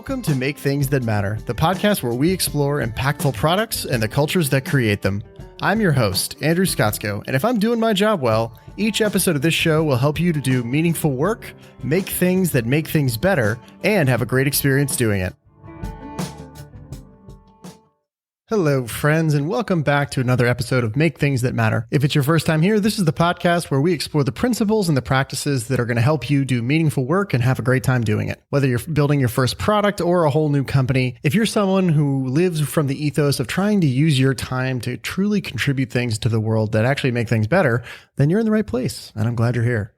Welcome to Make Things That Matter, the podcast where we explore impactful products and the cultures that create them. I'm your host, Andrew Scottsko, and if I'm doing my job well, each episode of this show will help you to do meaningful work, make things that make things better, and have a great experience doing it. Hello, friends, and welcome back to another episode of Make Things That Matter. If it's your first time here, this is the podcast where we explore the principles and the practices that are going to help you do meaningful work and have a great time doing it. Whether you're building your first product or a whole new company, if you're someone who lives from the ethos of trying to use your time to truly contribute things to the world that actually make things better, then you're in the right place, and I'm glad you're here.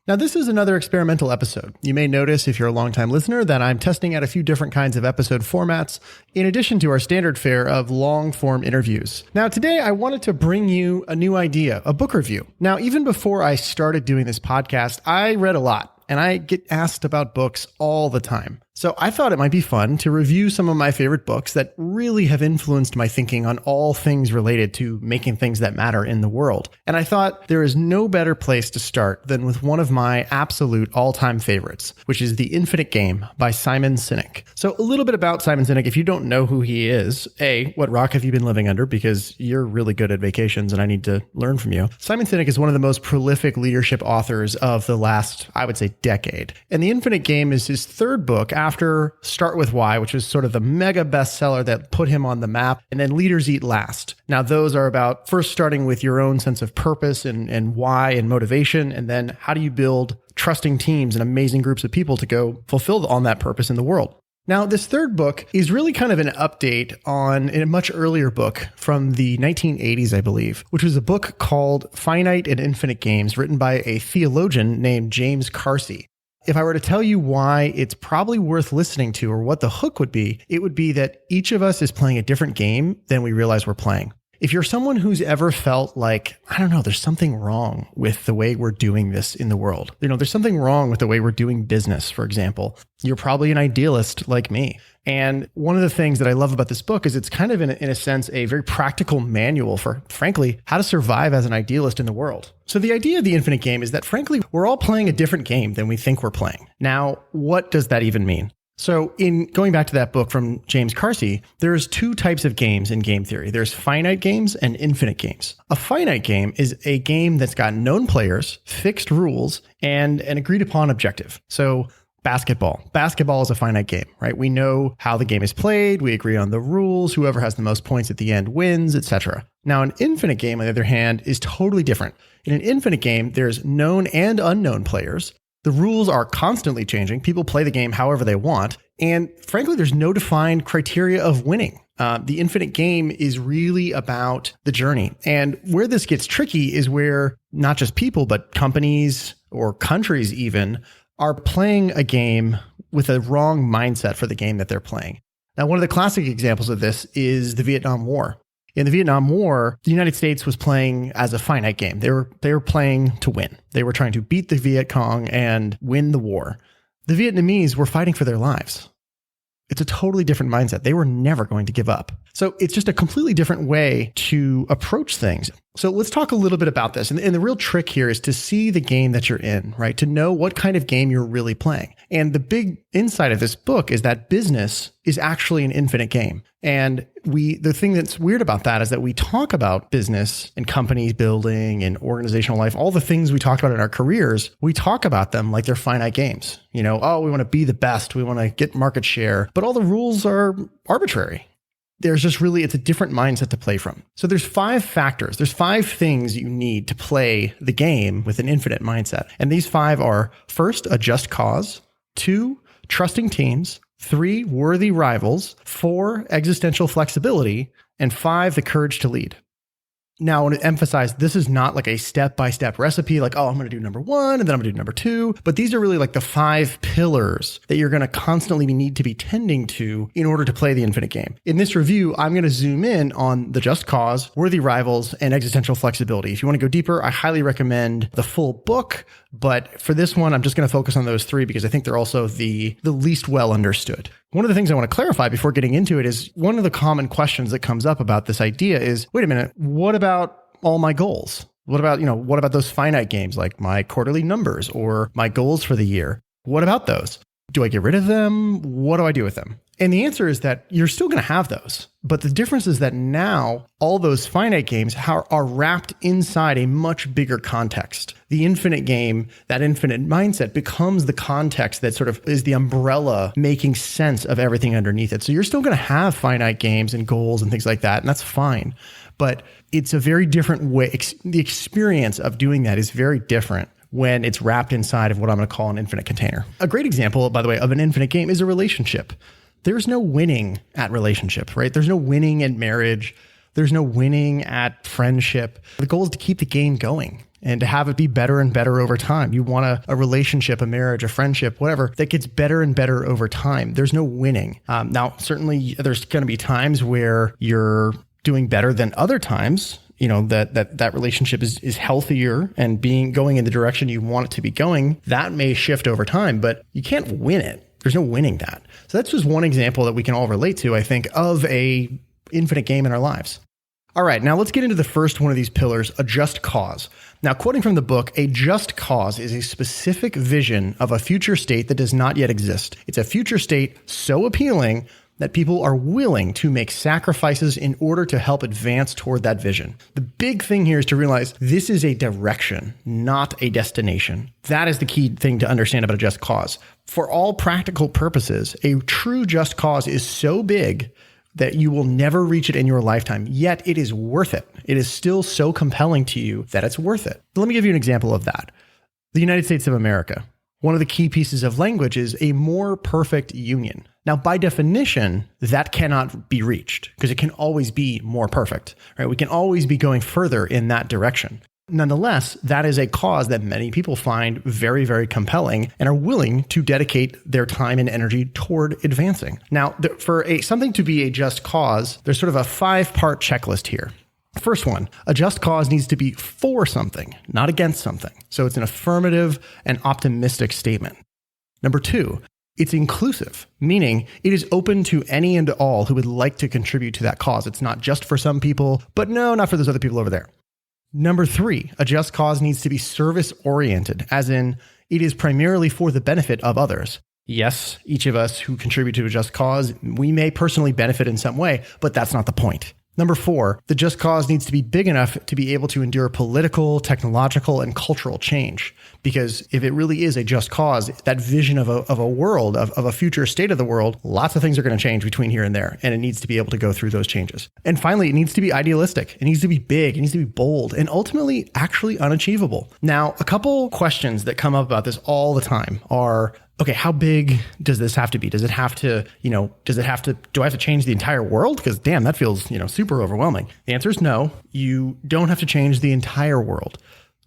Now, this is another experimental episode. You may notice, if you're a longtime listener, that I'm testing out a few different kinds of episode formats, in addition to our standard fare of long-form interviews. Now, today, I wanted to bring you a new idea, a book review. Now, even before I started doing this podcast, I read a lot, and I get asked about books all the time. So I thought it might be fun to review some of my favorite books that really have influenced my thinking on all things related to making things that matter in the world. And I thought there is no better place to start than with one of my absolute all-time favorites, which is The Infinite Game by Simon Sinek. So a little bit about Simon Sinek. If you don't know who he is, A, what rock have you been living under? Because you're really good at vacations and I need to learn from you. Simon Sinek is one of the most prolific leadership authors of the last, I would say, decade. And The Infinite Game is his third book after Start With Why, which was sort of the mega bestseller that put him on the map, and then Leaders Eat Last. Now, those are about first starting with your own sense of purpose and why and motivation, and then how do you build trusting teams and amazing groups of people to go fulfill on that purpose in the world. Now, this third book is really kind of an update on a much earlier book from the 1980s, I believe, which was a book called Finite and Infinite Games, written by a theologian named James Carsey. If I were to tell you why it's probably worth listening to or what the hook would be, it would be that each of us is playing a different game than we realize we're playing. If you're someone who's ever felt like, I don't know, there's something wrong with the way we're doing this in the world. There's something wrong with the way we're doing business, for example. You're probably an idealist like me. And one of the things that I love about this book is it's kind of, in a sense, a very practical manual for, frankly, how to survive as an idealist in the world. So the idea of the infinite game is that, frankly, we're all playing a different game than we think we're playing. Now, what does that even mean? So in going back to that book from James Carsey, there's two types of games in game theory. There's finite games and infinite games. A finite game is a game that's got known players, fixed rules, and an agreed upon objective. So basketball. Basketball is a finite game, right? We know how the game is played. We agree on the rules. Whoever has the most points at the end wins, etc. Now, an infinite game, on the other hand, is totally different. In an infinite game, there's known and unknown players. The rules are constantly changing. People play the game however they want. And frankly, there's no defined criteria of winning. The infinite game is really about the journey. And where this gets tricky is where not just people, but companies or countries even are playing a game with a wrong mindset for the game that they're playing. Now, one of the classic examples of this is the Vietnam War. In the Vietnam War, the United States was playing as a finite game. They were playing to win. They were trying to beat the Viet Cong and win the war. The Vietnamese were fighting for their lives. It's a totally different mindset. They were never going to give up. So it's just a completely different way to approach things. So let's talk a little bit about this. And the real trick here is to see the game that you're in, right? To know what kind of game you're really playing. And the big insight of this book is that business is actually an infinite game. And the thing that's weird about that is that we talk about business and companies building and organizational life, all the things we talk about in our careers, we talk about them like they're finite games. We want to be the best. We want to get market share, but all the rules are arbitrary. It's a different mindset to play from. So there's 5 factors. There's 5 things you need to play the game with an infinite mindset. And these 5 are: first, a just cause; 2, trusting teams; 3, worthy rivals; 4, existential flexibility; and 5, the courage to lead. Now, I want to emphasize, this is not like a step-by-step recipe, like, I'm going to do number 1 and then I'm going to do number 2. But these are really like the 5 pillars that you're going to constantly need to be tending to in order to play the infinite game. In this review, I'm going to zoom in on the just cause, worthy rivals, and existential flexibility. If you want to go deeper, I highly recommend the full book. But for this one, I'm just going to focus on those 3 because I think they're also the least well understood. One of the things I want to clarify before getting into it is one of the common questions that comes up about this idea is, wait a minute, what about all my goals? What about those finite games like my quarterly numbers or my goals for the year? What about those? Do I get rid of them? What do I do with them? And the answer is that you're still going to have those. But the difference is that now all those finite games are wrapped inside a much bigger context. The infinite game, that infinite mindset becomes the context that sort of is the umbrella making sense of everything underneath it. So you're still going to have finite games and goals and things like that, and that's fine. But it's a very different way. The experience of doing that is very different when it's wrapped inside of what I'm going to call an infinite container. A great example, by the way, of an infinite game is a relationship. There's no winning at relationship, right? There's no winning at marriage. There's no winning at friendship. The goal is to keep the game going and to have it be better and better over time. You want a relationship, a marriage, a friendship, whatever, that gets better and better over time. There's no winning. Now, certainly there's going to be times where you're doing better than other times. You know, that relationship is healthier and going in the direction you want it to be going. That may shift over time, but you can't win it. There's no winning that. So that's just one example that we can all relate to, I think, of a infinite game in our lives. All right, now let's get into the first one of these pillars, a just cause. Now, quoting from the book, a just cause is a specific vision of a future state that does not yet exist. It's a future state so appealing that people are willing to make sacrifices in order to help advance toward that vision. The big thing here is to realize this is a direction, not a destination. That is the key thing to understand about a just cause. For all practical purposes, a true just cause is so big that you will never reach it in your lifetime, yet it is worth it. It is still so compelling to you that it's worth it. Let me give you an example of that. The United States of America. One of the key pieces of language is a more perfect union. Now, by definition, that cannot be reached because it can always be more perfect, right? We can always be going further in that direction. Nonetheless, that is a cause that many people find very, very compelling and are willing to dedicate their time and energy toward advancing. Now, for something to be a just cause, there's sort of a 5-part checklist here. First one, a just cause needs to be for something, not against something. So it's an affirmative and optimistic statement. Number 2, it's inclusive, meaning it is open to any and all who would like to contribute to that cause. It's not just for some people, but no, not for those other people over there. Number 3, a just cause needs to be service-oriented, as in it is primarily for the benefit of others. Yes, each of us who contribute to a just cause, we may personally benefit in some way, but that's not the point. Number 4, the just cause needs to be big enough to be able to endure political, technological, and cultural change. Because if it really is a just cause, that vision of a world, of a future state of the world, lots of things are going to change between here and there, and it needs to be able to go through those changes. And finally, it needs to be idealistic. It needs to be big. It needs to be bold, and ultimately actually unachievable. Now, a couple questions that come up about this all the time are, okay, how big does this have to be? Does it have to, do I have to change the entire world? Because damn, that feels, super overwhelming. The answer is no. You don't have to change the entire world,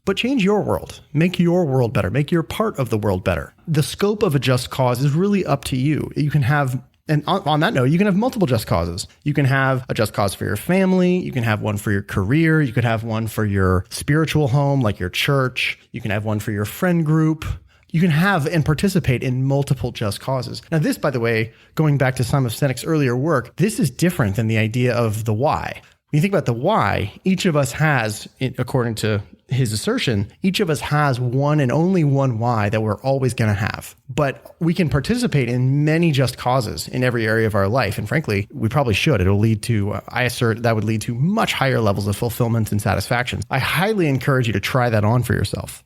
but change your world. Make your world better. Make your part of the world better. The scope of a just cause is really up to you. You can have, and on that note, you can have multiple just causes. You can have a just cause for your family. You can have one for your career. You could have one for your spiritual home, like your church. You can have one for your friend group. You can have and participate in multiple just causes. Now this, by the way, going back to some of Sinek's earlier work, this is different than the idea of the why. When you think about the why, each of us has, according to his assertion, each of us has one and only one why that we're always going to have. But we can participate in many just causes in every area of our life. And frankly, we probably should. It'll lead to, I assert, that would lead to much higher levels of fulfillment and satisfaction. I highly encourage you to try that on for yourself.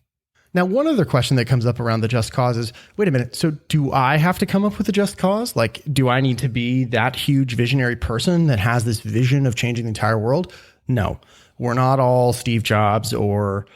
Now, one other question that comes up around the just cause is, wait a minute, so do I have to come up with a just cause? Like, do I need to be that huge visionary person that has this vision of changing the entire world? No, we're not all Steve Jobs or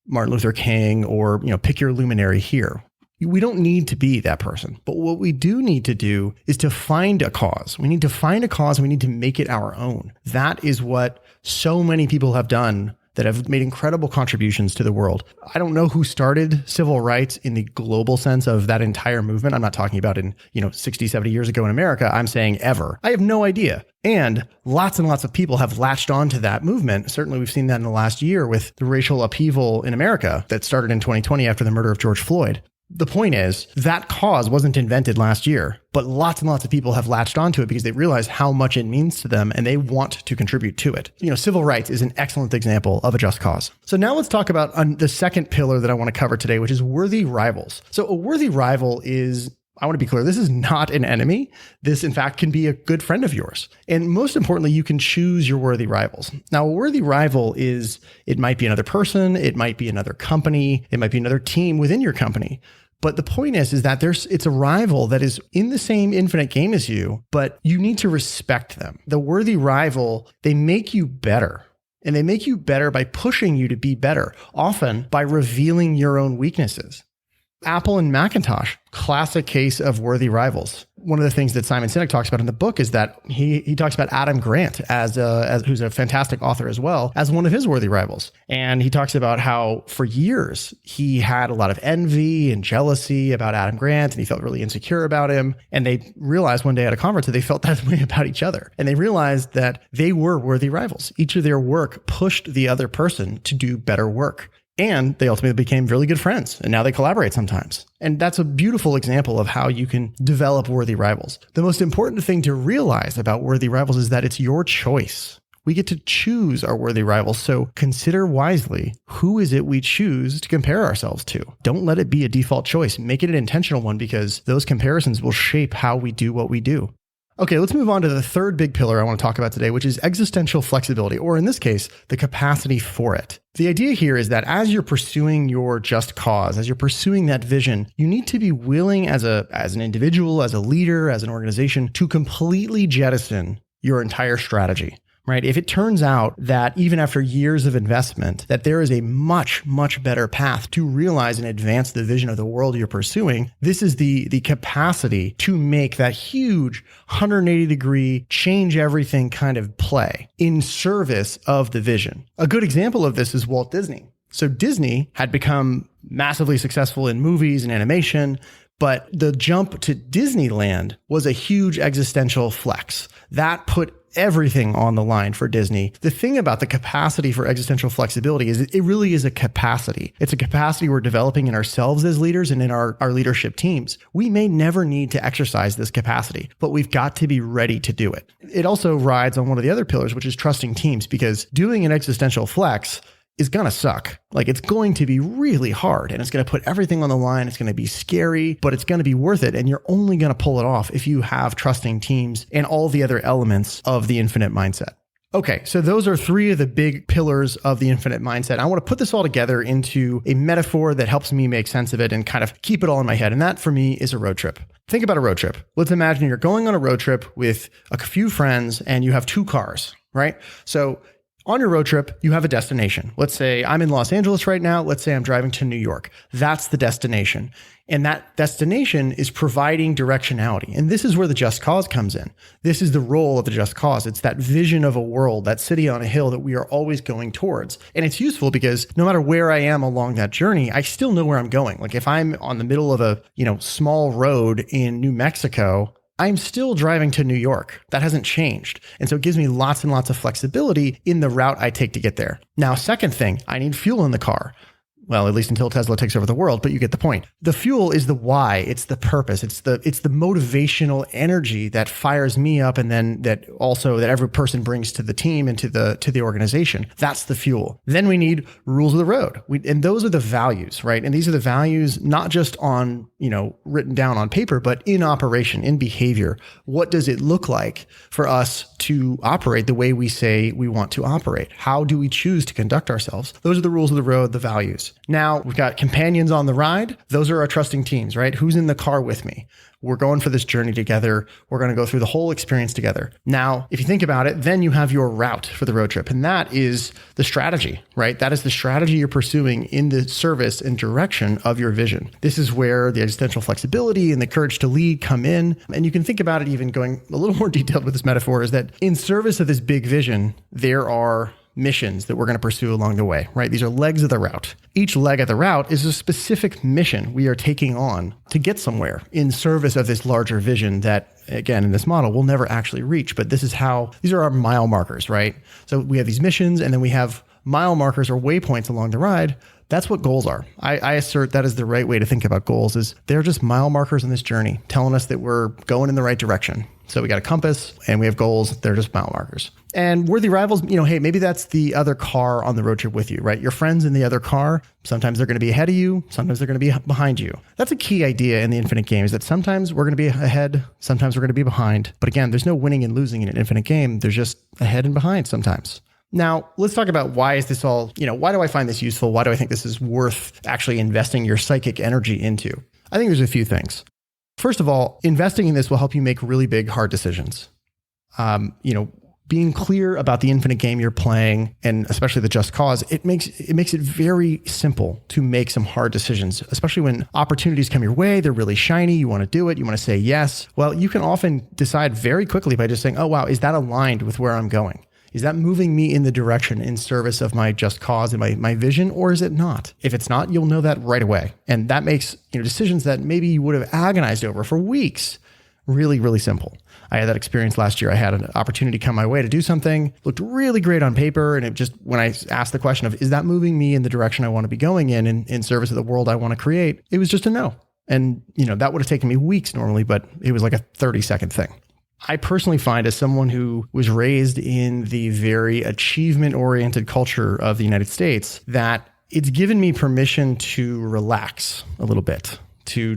Martin Luther King or, pick your luminary here. We don't need to be that person. But what we do need to do is to find a cause. We need to find a cause and we need to make it our own. That is what so many people have done that have made incredible contributions to the world. I don't know who started civil rights in the global sense of that entire movement. I'm not talking about in, 60, 70 years ago in America. I'm saying ever. I have no idea. And lots of people have latched onto that movement. Certainly we've seen that in the last year with the racial upheaval in America that started in 2020 after the murder of George Floyd. The point is that cause wasn't invented last year, but lots and lots of people have latched onto it because they realize how much it means to them and they want to contribute to it. Civil rights is an excellent example of a just cause. So now let's talk about the second pillar that I want to cover today, which is worthy rivals. So a worthy rival is I want to be clear, this is not an enemy. This, in fact, can be a good friend of yours. And most importantly, you can choose your worthy rivals. Now, a worthy rival is, it might be another person, it might be another company, it might be another team within your company. But the point is that it's a rival that is in the same infinite game as you, but you need to respect them. The worthy rival, they make you better. And they make you better by pushing you to be better, often by revealing your own weaknesses. Apple and Macintosh, classic case of worthy rivals. One of the things that Simon Sinek talks about in the book is that he talks about Adam Grant as who's a fantastic author as well, as one of his worthy rivals. And he talks about how for years he had a lot of envy and jealousy about Adam Grant, and he felt really insecure about him. And they realized one day at a conference that they felt that way about each other. And they realized that they were worthy rivals. Each of their work pushed the other person to do better work. And they ultimately became really good friends. And now they collaborate sometimes. And that's a beautiful example of how you can develop worthy rivals. The most important thing to realize about worthy rivals is that it's your choice. We get to choose our worthy rivals. So consider wisely, who is it we choose to compare ourselves to? Don't let it be a default choice. Make it an intentional one, because those comparisons will shape how we do what we do. Okay, let's move on to the third big pillar I want to talk about today, which is existential flexibility, or in this case, the capacity for it. The idea here is that as you're pursuing your just cause, as you're pursuing that vision, you need to be willing as an individual, as a leader, as an organization, to completely jettison your entire strategy. Right? If it turns out that even after years of investment, that there is a much, much better path to realize and advance the vision of the world you're pursuing, this is the capacity to make that huge 180-degree change everything kind of play in service of the vision. A good example of this is Walt Disney. So Disney had become massively successful in movies and animation, but the jump to Disneyland was a huge existential flex. That put everything on the line for Disney. The thing about the capacity for existential flexibility is it really is a capacity. It's a capacity we're developing in ourselves as leaders and in our leadership teams. We may never need to exercise this capacity, but we've got to be ready to do it. It also rides on one of the other pillars, which is trusting teams, because doing an existential flex is going to suck. Like, it's going to be really hard, and it's going to put everything on the line. It's going to be scary, but it's going to be worth it. And you're only going to pull it off if you have trusting teams and all the other elements of the infinite mindset. Okay, so those are three of the big pillars of the infinite mindset. I want to put this all together into a metaphor that helps me make sense of it and kind of keep it all in my head. And that for me is a road trip. Think about a road trip. Let's imagine you're going on a road trip with a few friends and you have two cars, right? So on your road trip, you have a destination. Let's say I'm in Los Angeles right now. Let's say I'm driving to New York. That's the destination. And that destination is providing directionality. And this is where the just cause comes in. This is the role of the just cause. It's that vision of a world, that city on a hill that we are always going towards. And it's useful because no matter where I am along that journey, I still know where I'm going. Like if I'm on the middle of a, small road in New Mexico, I'm still driving to New York. That hasn't changed. And so it gives me lots and lots of flexibility in the route I take to get there. Now, second thing, I need fuel in the car. Well, at least until Tesla takes over the world, but you get the point. The fuel is the why. It's the purpose. It's the motivational energy that fires me up, and then that every person brings to the team and to the organization. That's the fuel. Then we need rules of the road. And those are the values, right? And these are the values not just on, written down on paper, but in operation, in behavior. What does it look like for us to operate the way we say we want to operate? How do we choose to conduct ourselves? Those are the rules of the road, the values. Now we've got companions on the ride. Those are our trusting teams, right? Who's in the car with me? We're going for this journey together. We're going to go through the whole experience together. Now, if you think about it, then you have your route for the road trip. And that is the strategy, right? That is the strategy you're pursuing in the service and direction of your vision. This is where the existential flexibility and the courage to lead come in. And you can think about it even going a little more detailed with this metaphor, is that in service of this big vision, there are missions that we're going to pursue along the way, right? These are legs of the route. Each leg of the route is a specific mission we are taking on to get somewhere in service of this larger vision that, again, in this model, we'll never actually reach. But these are our mile markers, right? So we have these missions, and then we have mile markers or waypoints along the ride. That's what goals are. I assert that is the right way to think about goals, is they're just mile markers in this journey telling us that we're going in the right direction. So we got a compass and we have goals. They're just mile markers. And worthy rivals, hey, maybe that's the other car on the road trip with you, right? Your friends in the other car, sometimes they're going to be ahead of you. Sometimes they're going to be behind you. That's a key idea in the infinite game, is that sometimes we're going to be ahead. Sometimes we're going to be behind. But again, there's no winning and losing in an infinite game. There's just ahead and behind sometimes. Now, let's talk about why is this all, why do I find this useful? Why do I think this is worth actually investing your psychic energy into? I think there's a few things. First of all, investing in this will help you make really big, hard decisions. Being clear about the infinite game you're playing, and especially the just cause, it makes it very simple to make some hard decisions, especially when opportunities come your way. They're really shiny. You want to do it. You want to say yes. Well, you can often decide very quickly by just saying, oh, wow, is that aligned with where I'm going? Is that moving me in the direction in service of my just cause and my vision, or is it not? If it's not, you'll know that right away. And that makes decisions that maybe you would have agonized over for weeks really, really simple. I had that experience last year. I had an opportunity come my way to do something, looked really great on paper. And it just, when I asked the question of, is that moving me in the direction I want to be going in service of the world I want to create? It was just a no. And, that would have taken me weeks normally, but it was like a 30-second thing. I personally find, as someone who was raised in the very achievement-oriented culture of the United States, that it's given me permission to relax a little bit,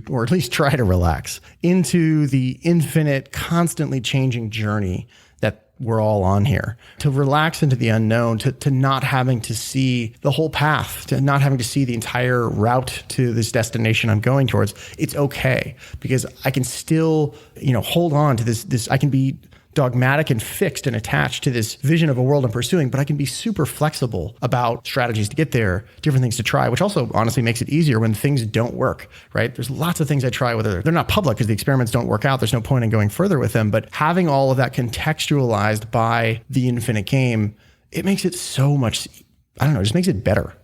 or at least try to relax into the infinite, constantly changing journey that we're all on here, to relax into the unknown, to not having to see the whole path, to not having to see the entire route to this destination I'm going towards. It's okay, because I can still, hold on to this. I can be dogmatic and fixed and attached to this vision of a world I'm pursuing, but I can be super flexible about strategies to get there, different things to try, which also honestly makes it easier when things don't work, right? There's lots of things I try, whether they're not public because the experiments don't work out. There's no point in going further with them, but having all of that contextualized by the infinite game, it makes it so much, it just makes it better.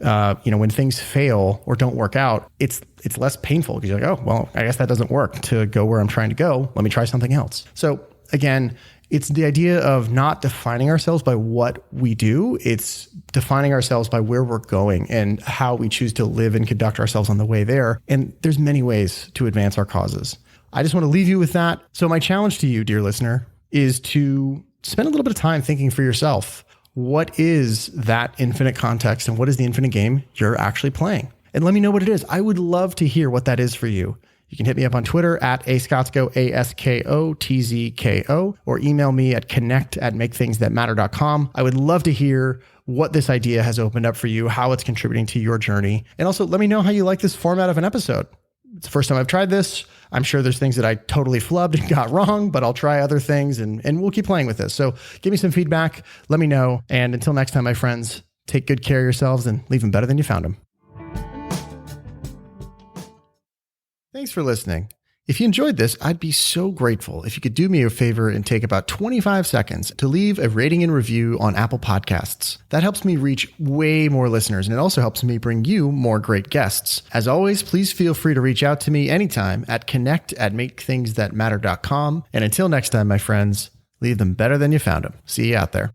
When things fail or don't work out, it's less painful because you're like, oh, well, I guess that doesn't work to go where I'm trying to go. Let me try something else. So again, it's the idea of not defining ourselves by what we do. It's defining ourselves by where we're going and how we choose to live and conduct ourselves on the way there. And there's many ways to advance our causes. I just want to leave you with that. So my challenge to you, dear listener, is to spend a little bit of time thinking for yourself, what is that infinite context and what is the infinite game you're actually playing? And let me know what it is. I would love to hear what that is for you. You can hit me up on Twitter at askotzko, ASKOTZKO, or email me at connect@makethingsthatmatter.com. I would love to hear what this idea has opened up for you, how it's contributing to your journey. And also let me know how you like this format of an episode. It's the first time I've tried this. I'm sure there's things that I totally flubbed and got wrong, but I'll try other things and we'll keep playing with this. So give me some feedback. Let me know. And until next time, my friends, take good care of yourselves and leave them better than you found them. Thanks for listening. If you enjoyed this, I'd be so grateful if you could do me a favor and take about 25 seconds to leave a rating and review on Apple Podcasts. That helps me reach way more listeners, and it also helps me bring you more great guests. As always, please feel free to reach out to me anytime at connect@makethingsthatmatter.com. And until next time, my friends, leave them better than you found them. See you out there.